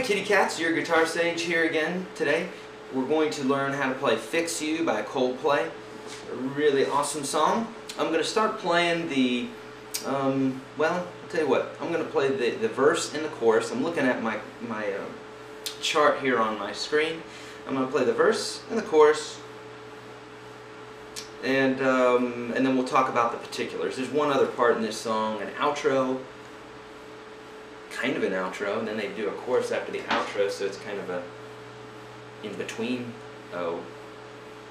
kitty cats, your guitar sage here again today. We're going to learn how to play Fix You by Coldplay. A really awesome song. I'm going to start playing the, well, I'll tell you what, I'm going to play the verse and the chorus. I'm looking at my chart here on my screen. I'm going to play the verse and the chorus, and then we'll talk about the particulars. There's one other part in this song, an outro, kind of an outro, and then they do a chorus after the outro, so it's kind of a in-between. Oh,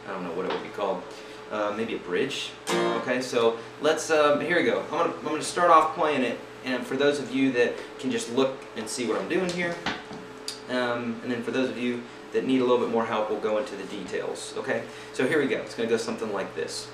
I don't know what it would be called. Maybe a bridge. Okay, so let's, here we go. I'm gonna start off playing it, and for those of you that can just look and see what I'm doing here, and then for those of you that need a little bit more help, we'll go into the details. Okay, so here we go. It's gonna go something like this.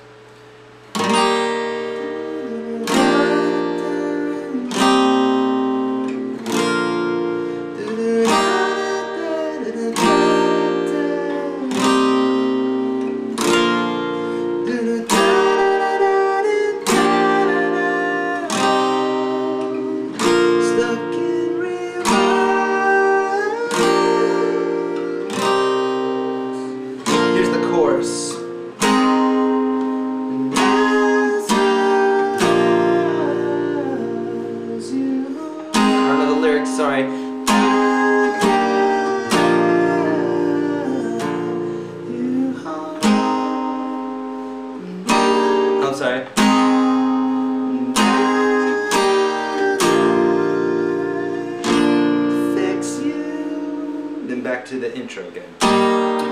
Sorry. I'm sorry. Fix you. Then back to the intro again.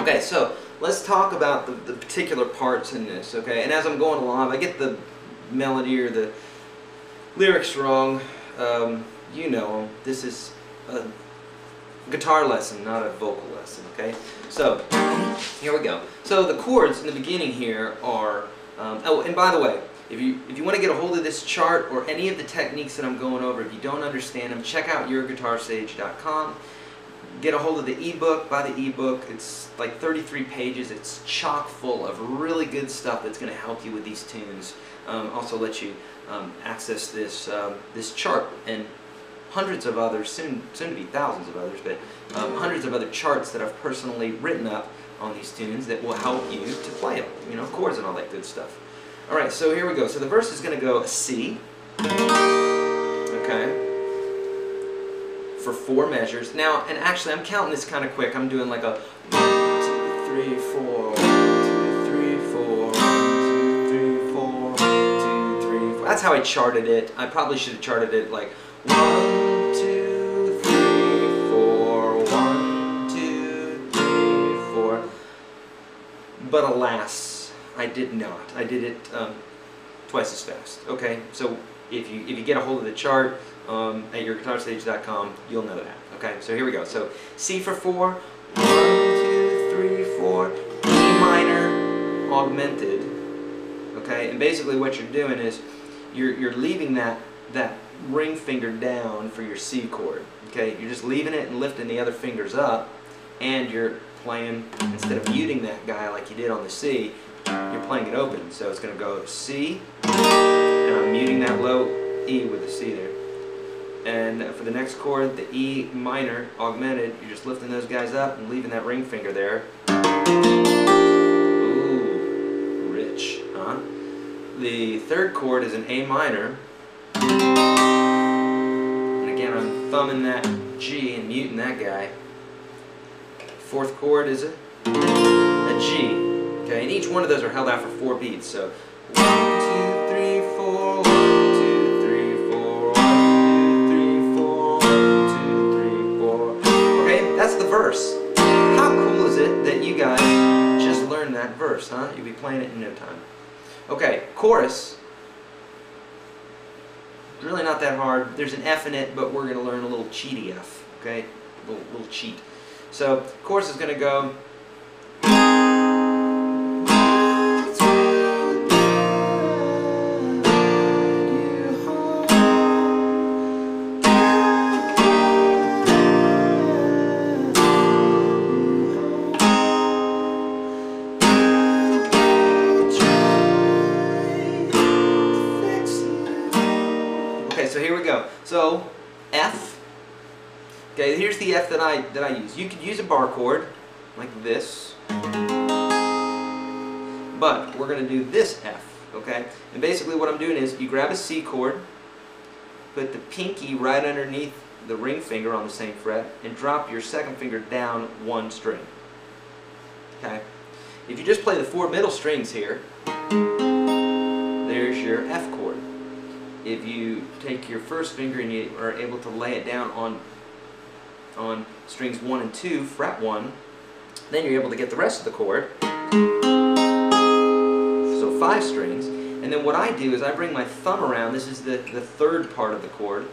Okay, so let's talk about the particular parts in this, okay? And as I'm going along, if I get the melody or the lyrics wrong, you know, this is a guitar lesson, not a vocal lesson, okay? So, here we go. So the chords in the beginning here are, oh, and by the way, if you want to get a hold of this chart or any of the techniques that I'm going over, if you don't understand them, check out YourGuitarSage.com. Get a hold of the ebook, buy the ebook. It's like 33 pages. It's chock full of really good stuff that's going to help you with these tunes. Also let you access this this chart and hundreds of others, soon to be thousands of others, but hundreds of other charts that I've personally written up on these tunes that will help you to play them, you know, chords and all that good stuff. Alright, so here we go. So the verse is going to go a C, okay, for 4 measures. Now, and actually I'm counting this kind of quick. I'm doing like a 1, 2, 3, 4, 1, 2, 3, 4, 1, 2, 3, 4, 1, 2, 3, 4. That's how I charted it. I probably should have charted it like 1, 2, 3, 4, 1, 2, 3, 4. But alas, I did not. I did it twice as fast. Okay, so if you get a hold of the chart at YourGuitarSage.com, you'll know that. Okay, so here we go. So C for 4, 1, 2, 3, 4, E minor augmented. Okay, and basically what you're doing is you're leaving that ring finger down for your C chord. Okay, you're just leaving it and lifting the other fingers up, and you're playing, instead of muting that guy like you did on the C, you're playing it open. So it's going to go C, and I'm muting that low E with the C there. And for the next chord, the E minor augmented, you're just lifting those guys up and leaving that ring finger there. Ooh, rich, huh? The third chord is an A minor. And again, I'm thumbing that G and muting that guy. Fourth chord is a G. Okay, and each one of those are held out for 4 beats. So 1, 2, 3, 4, 1, 2, 3, 4, 1, 2, 3, 4, 1, 2, 3, 4. Okay, that's the verse. How cool is it that you guys just learned that verse, huh? You'll be playing it in no time. Okay, chorus. Really not that hard. There's an F in it, but we're going to learn a little cheaty F. Okay, a little cheat. So chorus is going to go. Okay, so here we go. So F, Okay, here's the F that I use. You could use a bar chord like this, but we're going to do this F. Okay, and basically what I'm doing is you grab a C chord, put the pinky right underneath the ring finger on the same fret, and drop your second finger down one string. Okay, if you just play the 4 middle strings here, there's your F chord. If you take your first finger and you are able to lay it down on strings 1 and 2, fret 1, then you're able to get the rest of the chord. So 5 strings. And then what I do is I bring my thumb around. This is the third part of the chord.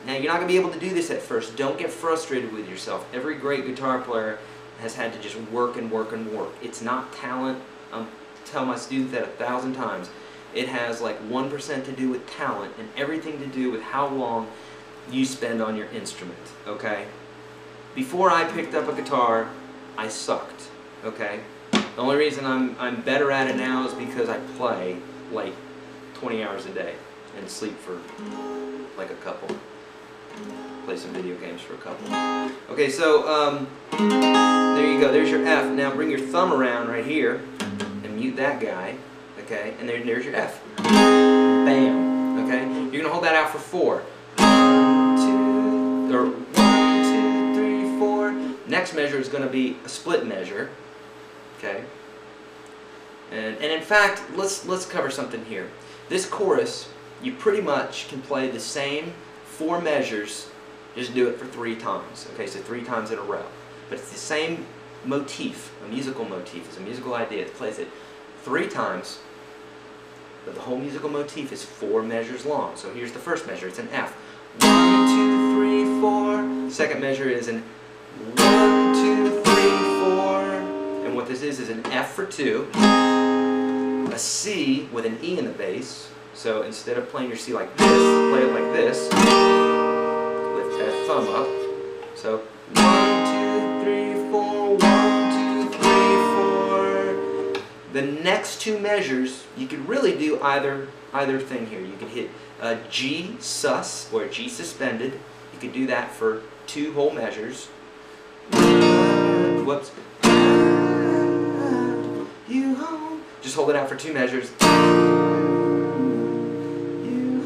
Now you're not going to be able to do this at first. Don't get frustrated with yourself. Every great guitar player has had to just work and work and work. It's not talent. I tell my students that 1,000 times. It has like 1% to do with talent and everything to do with how long you spend on your instrument, okay? Before I picked up a guitar, I sucked, okay? The only reason I'm better at it now is because I play like 20 hours a day and sleep for like a couple. Play some video games for a couple. Okay, so there you go. There's your F. Now bring your thumb around right here and mute that guy. Okay, and there's your F. Bam. Okay, you're gonna hold that out for 4. 1, 2, 3, 4. Next measure is gonna be a split measure. Okay, and in fact, let's cover something here. This chorus, you pretty much can play the same 4 measures. Just do it for 3 times. Okay, so 3 times in a row. But it's the same motif, a musical motif. It's a musical idea. It plays it 3 times. But the whole musical motif is 4 measures long. So here's the first measure. It's an F. 1, 2, 3, 4. Second measure is an 1, 2, 3, 4. And what this is an F for 2, a C with an E in the bass. So instead of playing your C like this, play it like this. Lift that thumb up. So 1, 2, 3, 4. 1, 2, 3, 4. The next 2 measures, you could really do either thing here. You could hit a G sus or a G suspended. You could do that for 2 whole measures. Whoops. You home. Just hold it out for 2 measures. You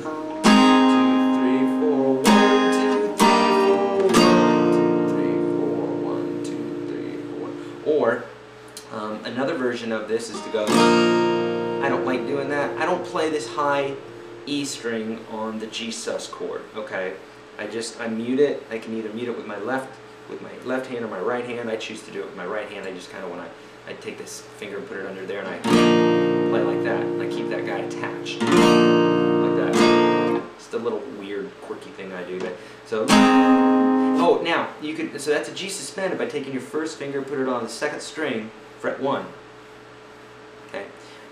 home. 2, 3, 4. 1, 2, 3, 4. 1, 2, 3, 4. Or another version of this is to go, I don't like doing that. I don't play this high E string on the G sus chord, okay? I mute it. I can either mute it with my left hand or my right hand. I choose to do it with my right hand. I just kind of, when I take this finger and put it under there and I play like that. And I keep that guy attached, like that. It's the little weird, quirky thing I do. But, so, oh, now, you could, so that's a G suspended by taking your first finger, put it on the 2nd string, fret 1. Okay,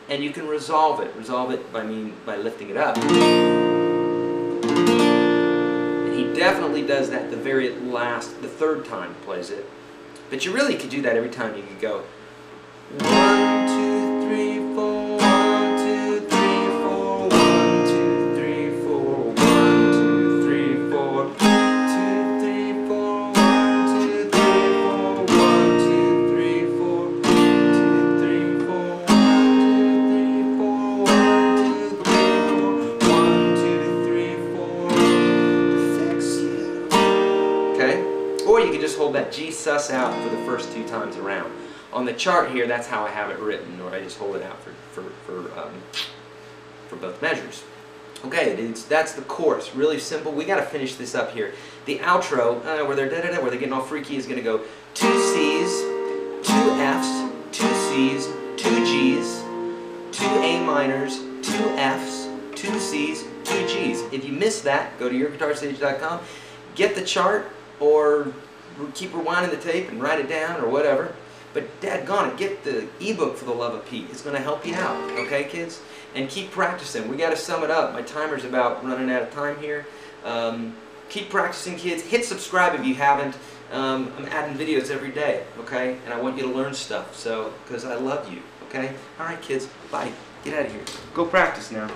and you can resolve it. Resolve it by lifting it up. And he definitely does that the very last, the 3rd time he plays it. But you really could do that every time. You could go 1, 2, 3, 4. 1, 2, 3, 4. 1, 2, 3, 4. 1, 2, 3, 4. 2, 3, 4. 1, 2, 3, 4. 1, 2, 3, 4. 2, 3, 4. 1, 2, 3, 4. 1, 2, 3, 4. 1, 2, 3, 4. To fix you. Okay? Or you could just hold that G sus out for the first 2 times around. On the chart here, that's how I have it written, or I just hold it out for both measures. Okay, dudes, that's the chorus. Really simple. We got to finish this up here. The outro, where they're where they're getting all freaky, is going to go 2 C's, 2 F's, 2 C's, 2 G's, 2 A minors, 2 F's, 2 C's, 2 G's. If you missed that, go to YourGuitarSage.com, get the chart, or keep rewinding the tape and write it down, or whatever. But dadgone it, get the ebook for the love of Pete. It's going to help you out, okay, kids? And keep practicing. We got to sum it up. My timer's about running out of time here. Keep practicing, kids. Hit subscribe if you haven't. I'm adding videos every day, okay? And I want you to learn stuff, so because I love you, okay? All right, kids. Bye. Get out of here. Go practice now.